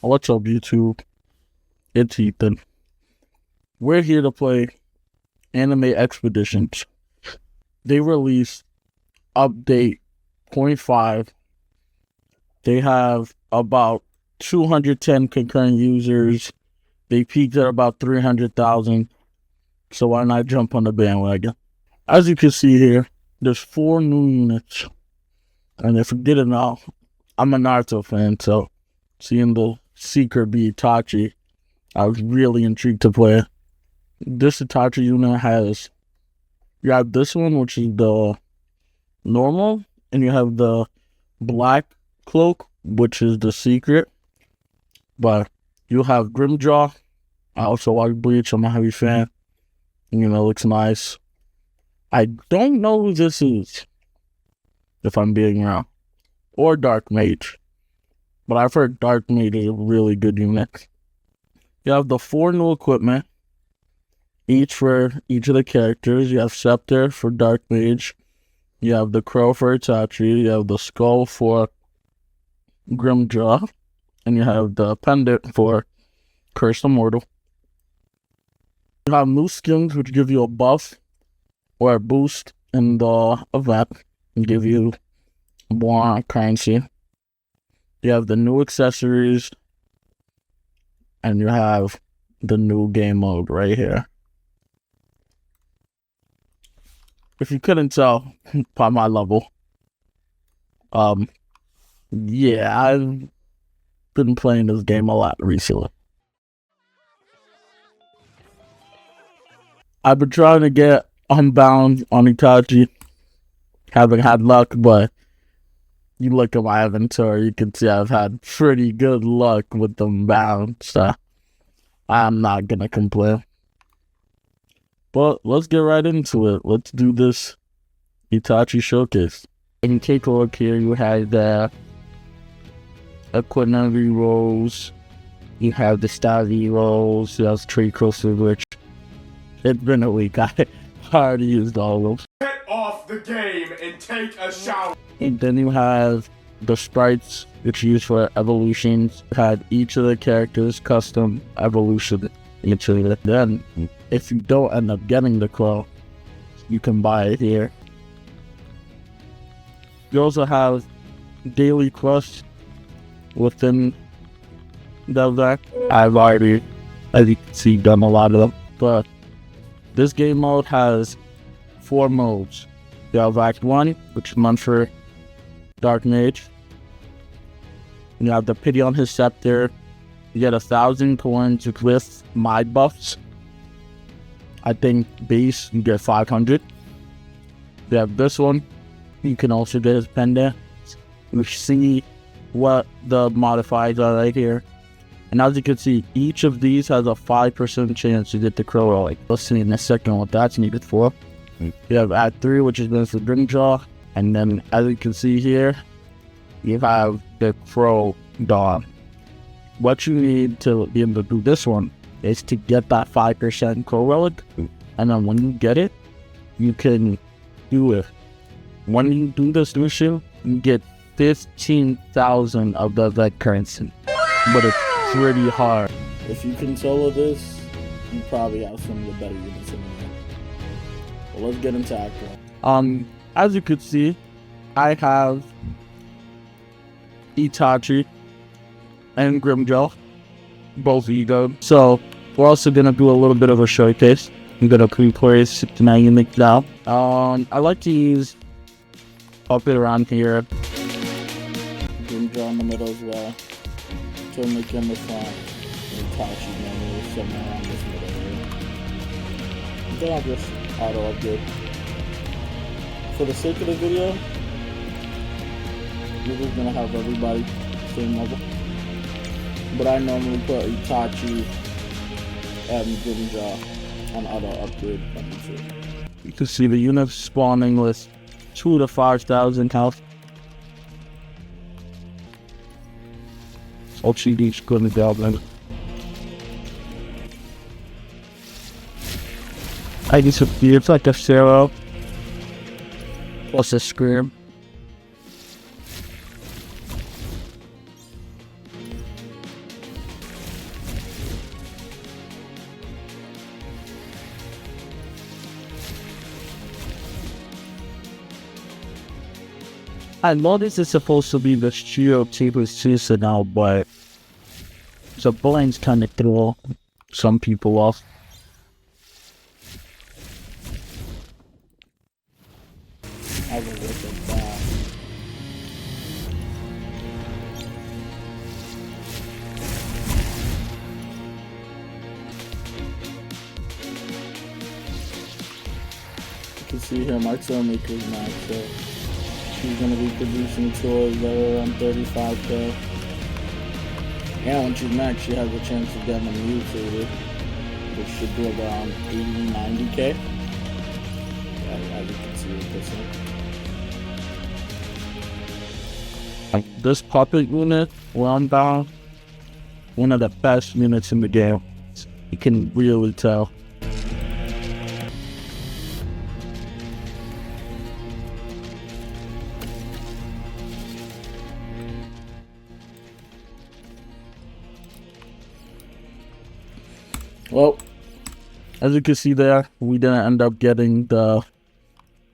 What's up, YouTube? It's Ethan. We're here to play Anime Expeditions. They released update 0.5. They have about 210 concurrent users. They peaked at about 300,000. So why not jump on the bandwagon? As you can see here, there's 4 new units. And if you didn't know, I'm a Naruto fan, so seeing the secret be Itachi, I was really intrigued to play it. This Itachi unit has, you have this one, which is the normal, and you have the black cloak, which is the secret. But you have Grimjaw. I also watch Bleach. I'm a heavy fan. You know, it looks nice. I don't know who this is, if I'm being wrong. Or Dark Mage. But I've heard Dark Mage is a really good unit. You have the 4 new equipment, each for each of the characters. You have Scepter for Dark Mage. You have the Crow for Itachi. You have the Skull for Grimjaw. And you have the Pendant for Cursed Immortal. You have new skins which give you a buff or a boost in the event and give you more currency. You have the new accessories, and you have the new game mode right here. If you couldn't tell by my level, yeah, I've been playing this game a lot recently. I've been trying to get Unbound on Itachi. Haven't had luck, but you look at my inventory, you can see I've had pretty good luck with Unbound, so I'm not gonna complain. But let's get right into it. Let's do this Itachi showcase. And you take a look here, you have the equipment rolls, you have the style rolls, you have trade crystals, which it's been a week. I already used all of them. Get off the game and take a shower. And then you have the sprites which you use for evolutions. You had each of the characters custom evolution into it. Then if you don't end up getting the crow, you can buy it here. You also have daily quests within the deck. I've already, as you can see, done a lot of them. But this game mode has 4 modes. You have Act 1, which is meant for Dark Mage. You have the Pity on his Scepter. You get 1,000 coins with my buffs. I think base, you get 500. You have this one. You can also get his pendant. You see what the modifiers are right here. And as you can see, each of these has a 5% chance to get the crow rolling. Let's see in a second what that's needed for. You have Act 3, which is meant for Grimjaw. And then, as you can see here, you have the crow dog. What you need to be able to do this one is to get that 5% crow relic. And then when you get it, you can do it. When you do this mission, you get 15,000 of the currency. But it's pretty hard. If you can solo this, you probably have some of the better units in the game. Well, let's get into Act 1. As you could see, I have Itachi and Grimjaw, both ego. So we're also gonna do a little bit of a showcase. I'm gonna pre-place tonight units now. I like to use up it around here. Grimjaw in the middle as well. Make in the front, and Itachi normally somewhere around this middle area. Then I'll just auto upgrade. For the sake of the video, we're just gonna have everybody same level. But I normally put Itachi and Grimjaw on auto upgrade. You can see the units spawning with 2,000 to 5,000 health. LCD's gonna go then. I just it's like a 0 plus a scream. I know this is supposed to be the Shio Table season now, but the blinds kind of throw some people off. I will look at that. You can see here my Tailmaker's max, so she's gonna be producing toys that are around 35k. And when she's max, she has a chance of getting mutated, which should be around 80, 90k. As you can see with this one. This puppet unit, Runbound, one of the best units in the game. You can really tell. Well, as you can see there, we didn't end up getting the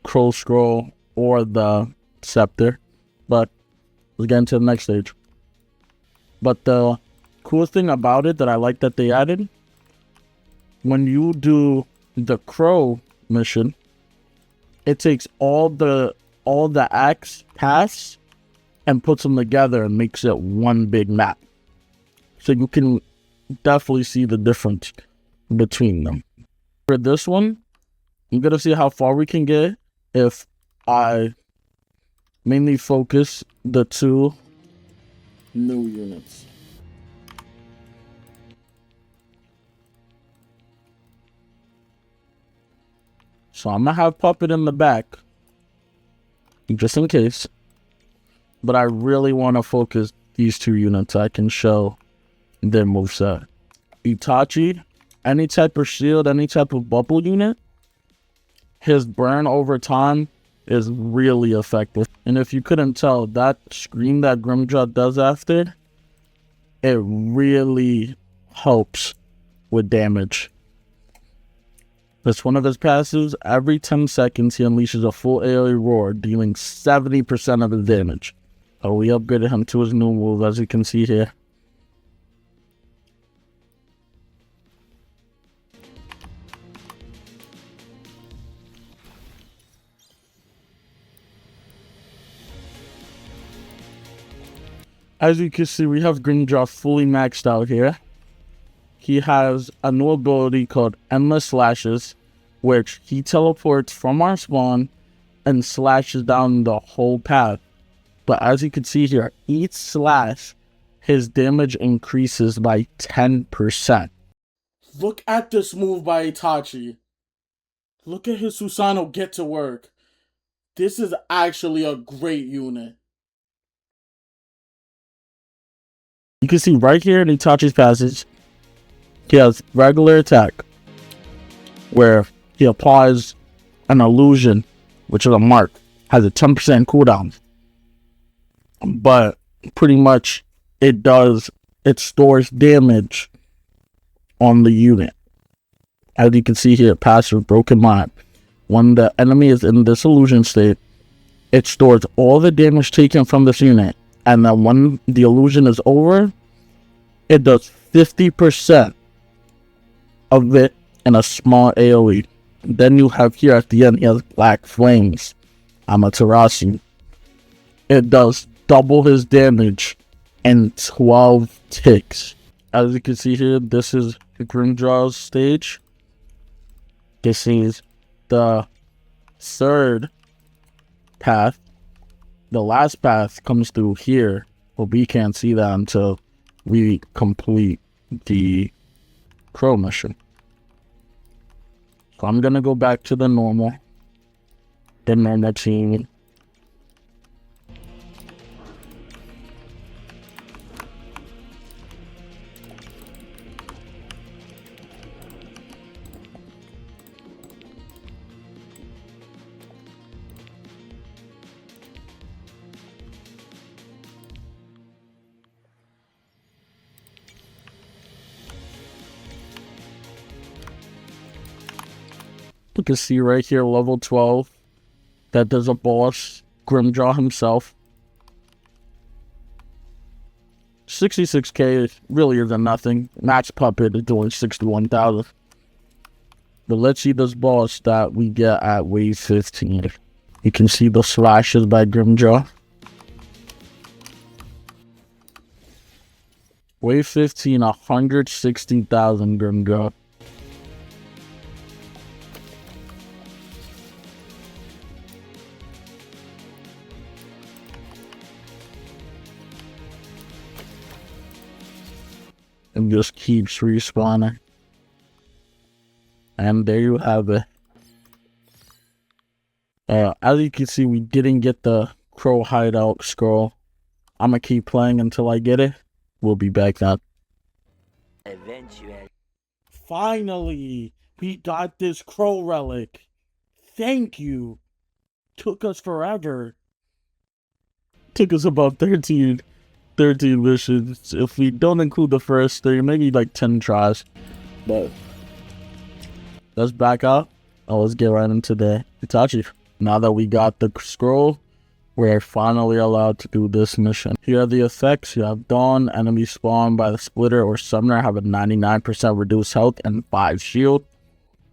Crow Scroll or the Scepter, but let's get into the next stage. But the cool thing about it that I like that they added, when you do the Crow mission, it takes all the axe paths and puts them together and makes it one big map. So you can definitely see the difference between them. For this one, I'm gonna see how far we can get if I mainly focus the two new units. So I'm gonna have Puppet in the back, just in case. But I really want to focus these two units. I can show their moveset. Itachi, any type of shield, any type of bubble unit, his burn over time is really effective. And if you couldn't tell, that scream that Grimjaw does after, it really helps with damage. That's one of his passives. Every 10 seconds, he unleashes a full AoE roar, dealing 70% of his damage. Oh, we upgraded him to his new move, as you can see here. As you can see, we have Grimjaw fully maxed out here. He has a new ability called Endless Slashes, which he teleports from our spawn and slashes down the whole path. But as you can see here, each slash, his damage increases by 10%. Look at this move by Itachi. Look at his Susanoo get to work. This is actually a great unit. You can see right here in Itachi's passage, he has regular attack, where he applies an illusion, which is a mark, has a 10% cooldown. But pretty much it stores damage on the unit. As you can see here, passive Broken Mind. When the enemy is in this illusion state, it stores all the damage taken from this unit. And then when the illusion is over, it does 50% of it in a small AoE. Then you have here at the end, he has Black Flames, Amaterasu. It does double his damage in 12 ticks. As you can see here, this is Grimjaw's stage. This is the third path. The last path comes through here, but we can't see that until we complete the Crow mission. So I'm gonna go back to the normal team. You can see right here, level 12, that there's a boss, Grimjaw himself. 66k really isn't nothing. Max Puppet is doing 61,000. But let's see this boss that we get at wave 15. You can see the slashes by Grimjaw. Wave 15, 160,000 Grimjaw. And just keeps respawning. And there you have it. As you can see, we didn't get the Crow Hideout scroll. I'm gonna keep playing until I get it. We'll be back now. Eventually. Finally, we got this Crow Relic. Thank you. Took us forever. Took us about 13 missions. If we don't include the first 3, maybe like 10 tries. But let's back up. Let's get right into the Itachi. Now that we got the scroll, we're finally allowed to do this mission. Here are the effects. You have Dawn, enemies spawned by the splitter or summoner have a 99% reduced health and 5 shield.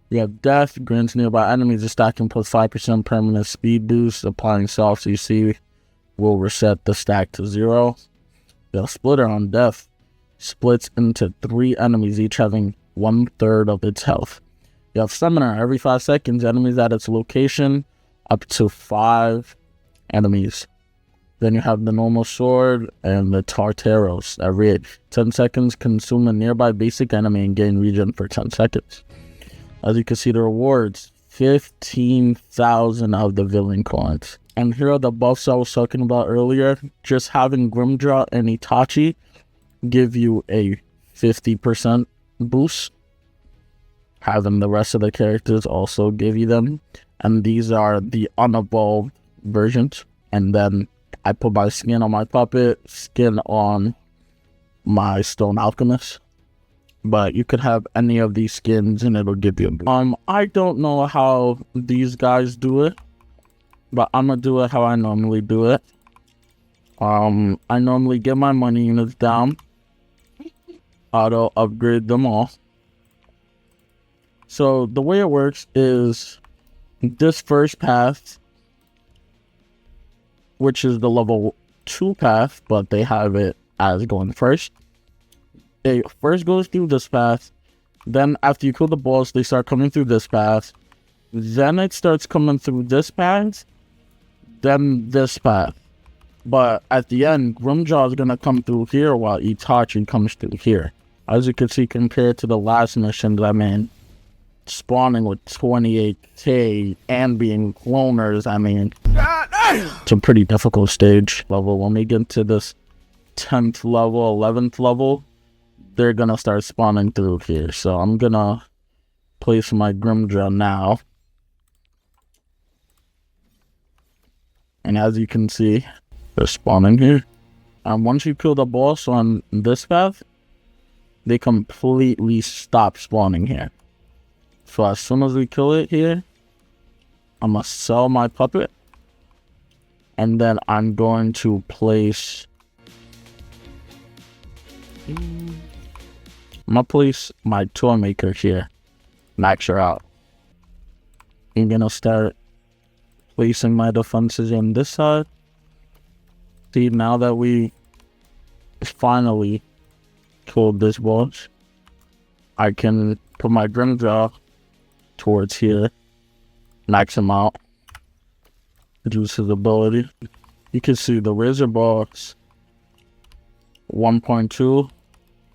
You have Death, grants nearby enemies a stacking plus 5% permanent speed boost. Applying soft CC will reset the stack to 0. The splitter on Death splits into 3 enemies, each having 1/3 of its health. You have Summoner. Every 5 seconds, enemies at its location, up to 5 enemies. Then you have the normal sword and the Tartaros. Every 10 seconds, consume a nearby basic enemy and gain regen for 10 seconds. As you can see, the rewards, 15,000 of the villain coins. And here are the buffs I was talking about earlier. Just having Grimjaw and Itachi give you a 50% boost. Having the rest of the characters also give you them. And these are the unevolved versions. And then I put my skin on my puppet, skin on my stone alchemist. But you could have any of these skins and it'll give you a boost. I don't know how these guys do it, but I'm gonna do it how I normally do it. I normally get my money units down, auto upgrade them all. So the way it works is this first path, which is the level 2 path, but they have it as going first. It first goes through this path, then after you kill the boss, they start coming through this path, then it starts coming through this path, then this path. But at the end, Grimjaw is gonna come through here while Itachi comes through here. As you can see, compared to the last mission that I'm in, spawning with 28k and being cloners, I mean, it's a pretty difficult stage level. When we get to this 10th level, 11th level, they're gonna start spawning through here. So I'm gonna place my Grimjaw now. And as you can see, they're spawning here. And once you kill the boss on this path, they completely stop spawning here. So as soon as we kill it here, I'm gonna sell my puppet. And then I'm going to place... I'm gonna place my toy maker here. Max her out. I'm gonna start placing my defenses on this side. See, now that we finally killed this boss, I can put my Grimjaw towards here, max him out, reduce his ability. You can see the Razor Boss 1.2.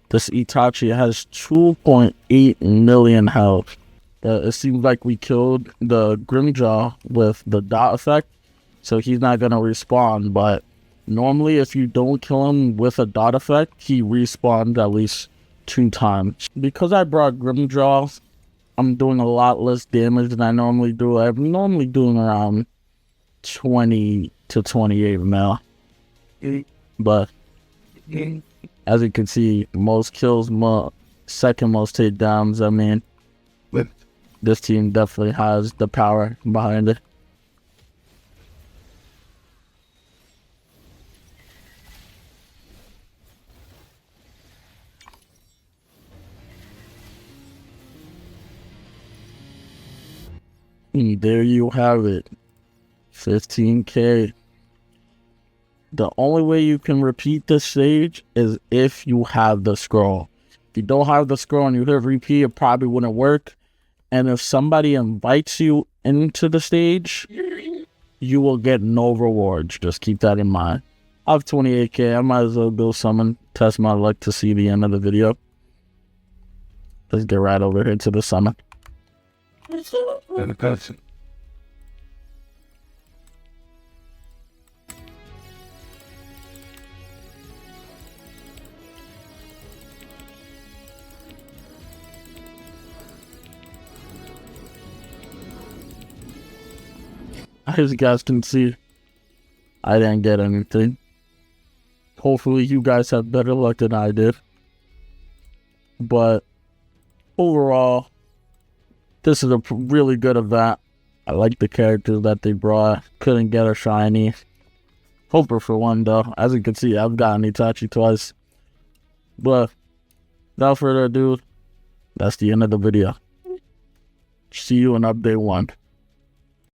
This Itachi has 2.8 million health. It seems like we killed the Grimjaw with the dot effect, so he's not gonna respawn. But normally, if you don't kill him with a dot effect, he respawns at least 2 times. Because I brought Grimjaw, I'm doing a lot less damage than I normally do. I'm normally doing around 20 to 28 mil. But as you can see, most kills, second most takedowns. I mean, this team definitely has the power behind it. And there you have it. 15K. The only way you can repeat this stage is if you have the scroll. If you don't have the scroll and you hit repeat, it probably wouldn't work. And if somebody invites you into the stage, you will get no rewards. Just keep that in mind. I have 28K. I might as well go summon, test my luck to see the end of the video. Let's get right over here to the summon. As you guys can see, I didn't get anything. Hopefully you guys have better luck than I did. But overall, this is a really good event. I like the characters that they brought. Couldn't get a shiny. Hoping for one though. As you can see, I've gotten Itachi twice. But without further ado, that's the end of the video. See you in update 1.